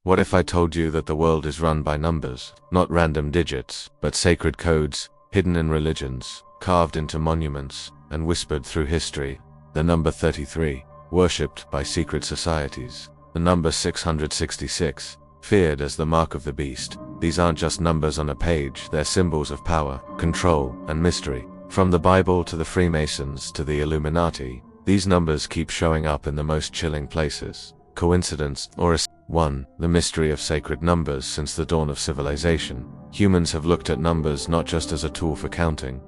What if I told you that the world is run by numbers, not random digits, but sacred codes, hidden in religions, carved into monuments, and whispered through history? The number 33, worshipped by secret societies. The number 666, feared as the mark of the beast. These aren't just numbers on a page, they're symbols of power, control, and mystery. From the Bible to the Freemasons to the Illuminati, these numbers keep showing up in the most chilling places. Coincidence or 1. The mystery of sacred numbers. Since the dawn of civilization, humans have looked at numbers not just as a tool for counting,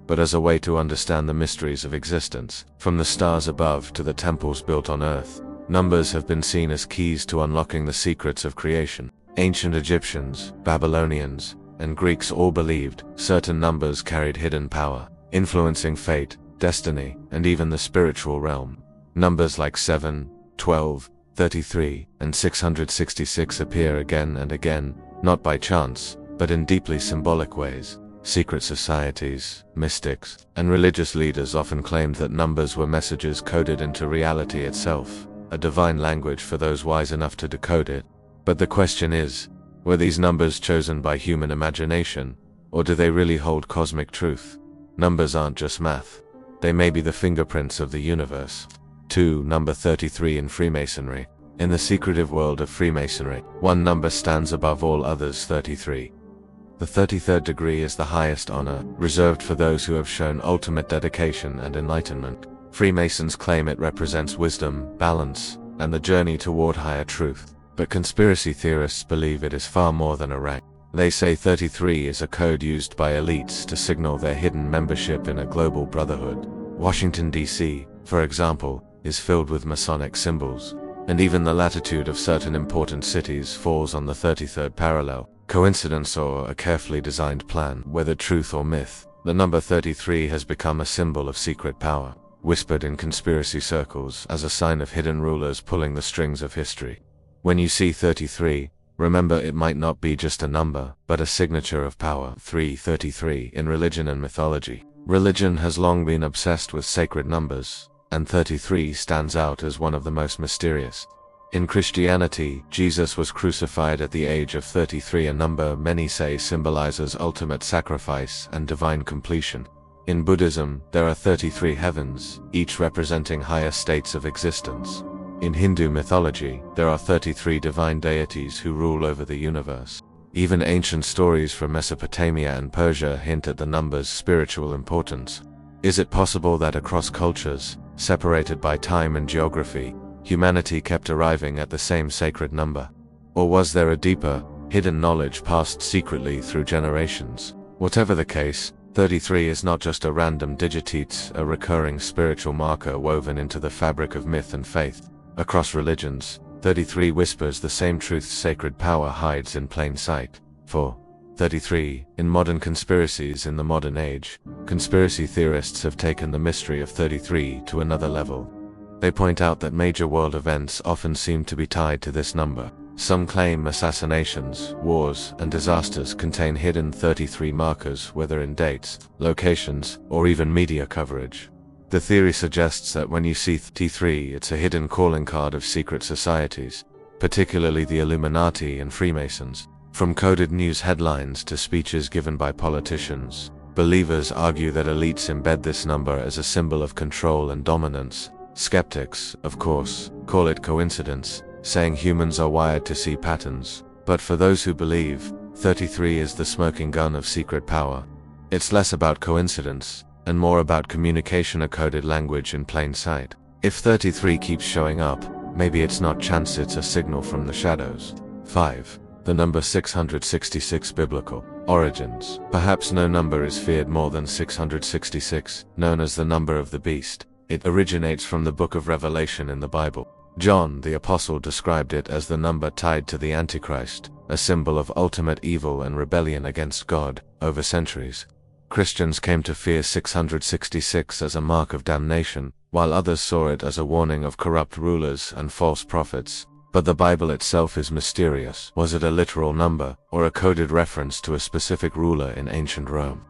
but as a way to understand the mysteries of existence. From the stars above to the temples built on earth, numbers have been seen as keys to unlocking the secrets of creation. Ancient Egyptians, Babylonians, and Greeks all believed certain numbers carried hidden power, influencing fate, destiny, and even the spiritual realm. Numbers like 7, 12, 33, and 666 appear again and again, not by chance, but in deeply symbolic ways. Secret societies, mystics, and religious leaders often claimed that numbers were messages coded into reality itself, a divine language for those wise enough to decode it. But the question is, were these numbers chosen by human imagination, or do they really hold cosmic truth? Numbers aren't just math. They may be the fingerprints of the universe. 2. Number 33 in Freemasonry. In the secretive world of Freemasonry, one number stands above all others: 33. The 33rd degree is the highest honor, reserved for those who have shown ultimate dedication and enlightenment. Freemasons claim it represents wisdom, balance, and the journey toward higher truth. But conspiracy theorists believe it is far more than a rank. They say 33 is a code used by elites to signal their hidden membership in a global brotherhood. Washington, D.C., for example, is filled with Masonic symbols, and even the latitude of certain important cities falls on the 33rd parallel. Coincidence or a carefully designed plan? Whether truth or myth, the number 33 has become a symbol of secret power, whispered in conspiracy circles as a sign of hidden rulers pulling the strings of history. When you see 33, remember it might not be just a number, but a signature of power. 33 in religion and mythology. Religion has long been obsessed with sacred numbers, and 33 stands out as one of the most mysterious. In Christianity, Jesus was crucified at the age of 33, a number many say symbolizes ultimate sacrifice and divine completion. In Buddhism, there are 33 heavens, each representing higher states of existence. In Hindu mythology, there are 33 divine deities who rule over the universe. Even ancient stories from Mesopotamia and Persia hint at the number's spiritual importance. Is it possible that across cultures, separated by time and geography, humanity kept arriving at the same sacred number? Or was there a deeper, hidden knowledge passed secretly through generations? Whatever the case, 33 is not just a random digit, it's a recurring spiritual marker woven into the fabric of myth and faith. Across religions, 33 whispers the same truths: sacred power hides in plain sight. 4. 33. In modern conspiracies. In the modern age, conspiracy theorists have taken the mystery of 33 to another level. They point out that major world events often seem to be tied to this number. Some claim assassinations, wars, and disasters contain hidden 33 markers, whether in dates, locations, or even media coverage. The theory suggests that when you see 33, it's a hidden calling card of secret societies, particularly the Illuminati and Freemasons. From coded news headlines to speeches given by politicians, believers argue that elites embed this number as a symbol of control and dominance. Skeptics, of course, call it coincidence, saying humans are wired to see patterns. But for those who believe, 33 is the smoking gun of secret power. It's less about coincidence, and more about communication, a coded language in plain sight. If 33 keeps showing up, maybe it's not chance, it's a signal from the shadows. 5. The number 666. Biblical origins. Perhaps no number is feared more than 666, known as the number of the beast. It originates from the book of Revelation in the Bible. John the Apostle described it as the number tied to the Antichrist, a symbol of ultimate evil and rebellion against God. Over centuries, Christians came to fear 666 as a mark of damnation, while others saw it as a warning of corrupt rulers and false prophets. But the Bible itself is mysterious. Was it a literal number, or a coded reference to a specific ruler in ancient Rome?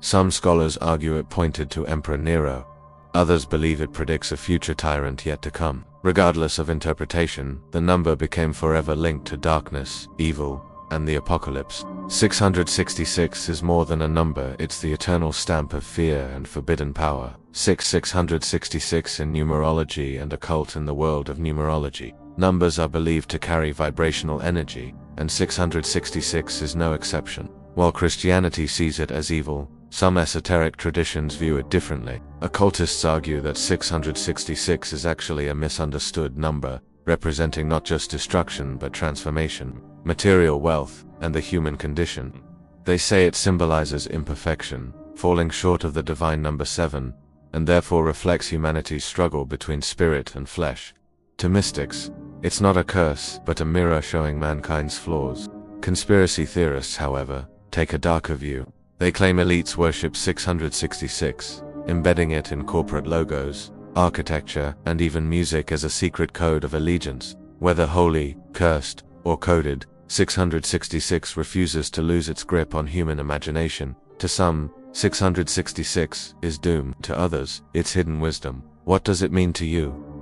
Some scholars argue it pointed to Emperor Nero, Others believe it predicts a future tyrant yet to come. Regardless of interpretation, the number became forever linked to darkness, evil, and the apocalypse. 666 is more than a number, it's the eternal stamp of fear and forbidden power. 666 in numerology and occult. In the world of numerology, numbers are believed to carry vibrational energy, and 666 is no exception. While Christianity sees it as evil, some esoteric traditions view it differently. Occultists argue that 666 is actually a misunderstood number, representing not just destruction but transformation, material wealth, and the human condition. They say it symbolizes imperfection, falling short of the divine number 7, and therefore reflects humanity's struggle between spirit and flesh. To mystics, it's not a curse, but a mirror showing mankind's flaws. Conspiracy theorists, however, take a darker view. They claim elites worship 666, embedding it in corporate logos, architecture, and even music as a secret code of allegiance. Whether holy, cursed, or coded, 666 refuses to lose its grip on human imagination. To some, 666 is doom. To others, it's hidden wisdom. What does it mean to you?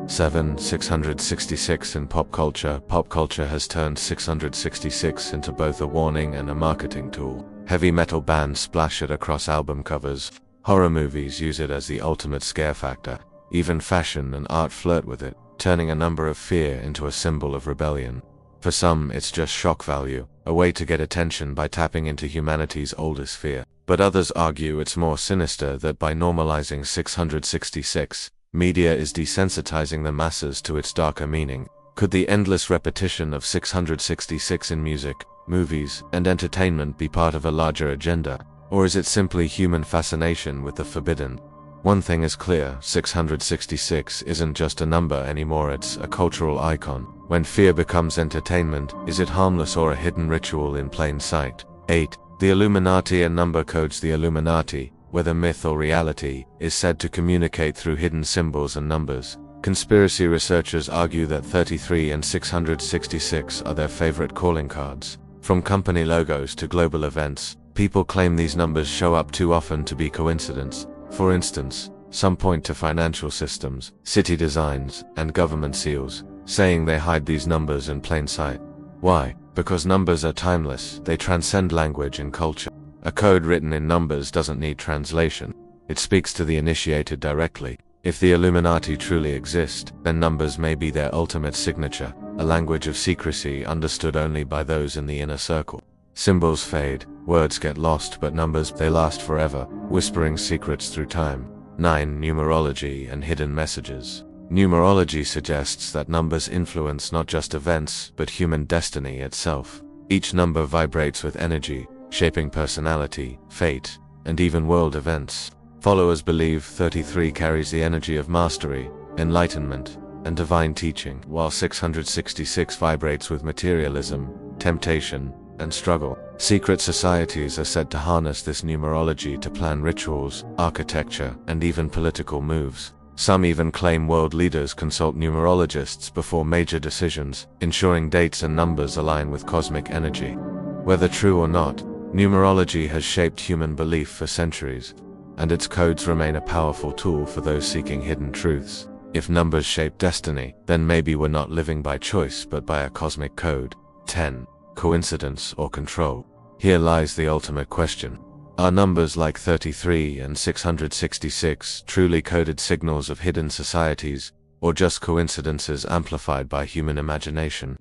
Seven, 666 in pop culture. Pop culture has turned 666 into both a warning and a marketing tool. Heavy metal bands splash it across album covers. Horror movies use it as the ultimate scare factor. Even fashion and art flirt with it, turning a number of fear into a symbol of rebellion. For some, it's just shock value, a way to get attention by tapping into humanity's oldest fear. But others argue it's more sinister, that by normalizing 666, media is desensitizing the masses to its darker meaning. Could the endless repetition of 666 in music, movies, and entertainment be part of a larger agenda? Or is it simply human fascination with the forbidden? One thing is clear, 666 isn't just a number anymore, it's a cultural icon. When fear becomes entertainment, is it harmless or a hidden ritual in plain sight? 8. The Illuminati and number codes. The Illuminati, whether myth or reality, is said to communicate through hidden symbols and numbers. Conspiracy researchers argue that 33 and 666 are their favorite calling cards. From company logos to global events, people claim these numbers show up too often to be coincidence. For instance, some point to financial systems, city designs, and government seals, saying they hide these numbers in plain sight. Why? Because numbers are timeless, they transcend language and culture. A code written in numbers doesn't need translation. It speaks to the initiated directly. If the Illuminati truly exist, then numbers may be their ultimate signature, a language of secrecy understood only by those in the inner circle. Symbols fade, words get lost, but numbers, they last forever, whispering secrets through time. 9. Numerology and hidden messages. Numerology suggests that numbers influence not just events, but human destiny itself. Each number vibrates with energy, shaping personality, fate, and even world events. Followers believe 33 carries the energy of mastery, enlightenment, and divine teaching, while 666 vibrates with materialism, temptation, and struggle. Secret societies are said to harness this numerology to plan rituals, architecture, and even political moves. Some even claim world leaders consult numerologists before major decisions, ensuring dates and numbers align with cosmic energy. Whether true or not, numerology has shaped human belief for centuries, and its codes remain a powerful tool for those seeking hidden truths. If numbers shape destiny, then maybe we're not living by choice but by a cosmic code. 10. Coincidence or control. Here lies the ultimate question. Are numbers like 33 and 666 truly coded signals of hidden societies, or just coincidences amplified by human imagination?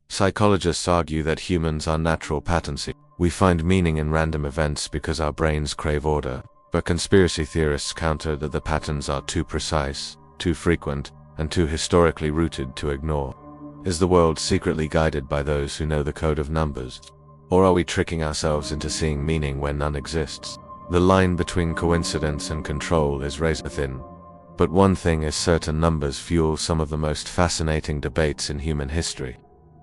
Psychologists argue that humans are natural pattern seekers. We find meaning in random events because our brains crave order, but conspiracy theorists counter that the patterns are too precise, too frequent, and too historically rooted to ignore. Is the world secretly guided by those who know the code of numbers? Or are we tricking ourselves into seeing meaning where none exists? The line between coincidence and control is razor thin. But one thing is certain, numbers fuel some of the most fascinating debates in human history.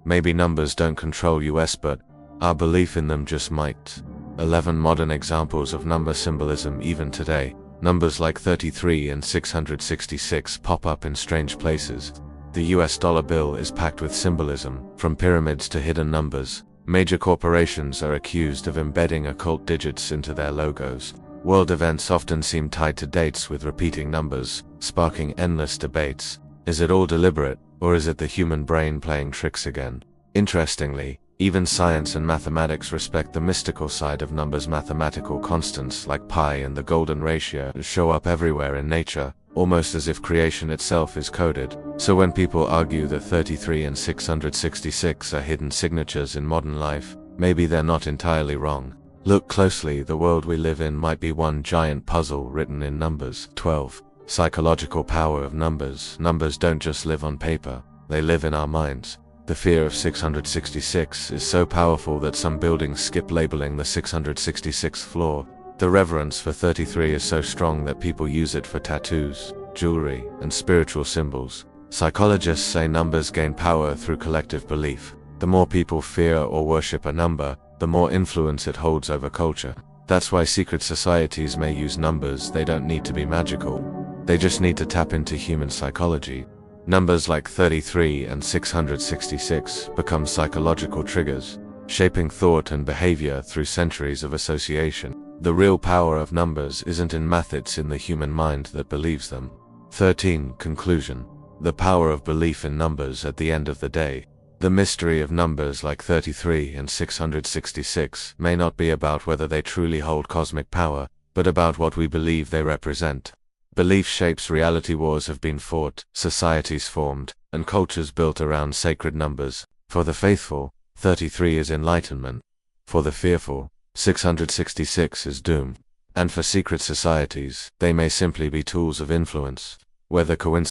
Maybe numbers don't control us, but our belief in them just might. 11 modern examples of number symbolism even today. Numbers like 33 and 666 pop up in strange places. The US dollar bill is packed with symbolism, from pyramids to hidden numbers. Major corporations are accused of embedding occult digits into their logos. World events often seem tied to dates with repeating numbers, sparking endless debates. Is it all deliberate, or is it the human brain playing tricks again? Interestingly, even science and mathematics respect the mystical side of numbers. Mathematical constants like pi and the golden ratio show up everywhere in nature, almost as if creation itself is coded. So when people argue that 33 and 666 are hidden signatures in modern life, maybe they're not entirely wrong. Look closely, the world we live in might be one giant puzzle written in numbers. 12. Psychological power of numbers. Numbers don't just live on paper, they live in our minds. The fear of 666 is so powerful that some buildings skip labeling the 666th floor. The reverence for 33 is so strong that people use it for tattoos, jewelry, and spiritual symbols. Psychologists say numbers gain power through collective belief. The more people fear or worship a number, the more influence it holds over culture. That's why secret societies may use numbers. They don't need to be magical. They just need to tap into human psychology. Numbers like 33 and 666 become psychological triggers, shaping thought and behavior through centuries of association. The real power of numbers isn't in math, it's in the human mind that believes them. 13. Conclusion. The power of belief in numbers. At the end of the day, the mystery of numbers like 33 and 666 may not be about whether they truly hold cosmic power, but about what we believe they represent. Belief shapes reality. Wars have been fought, societies formed, and cultures built around sacred numbers. For the faithful, 33 is enlightenment. For the fearful, 666 is doom. And for secret societies, they may simply be tools of influence. Whether coincidence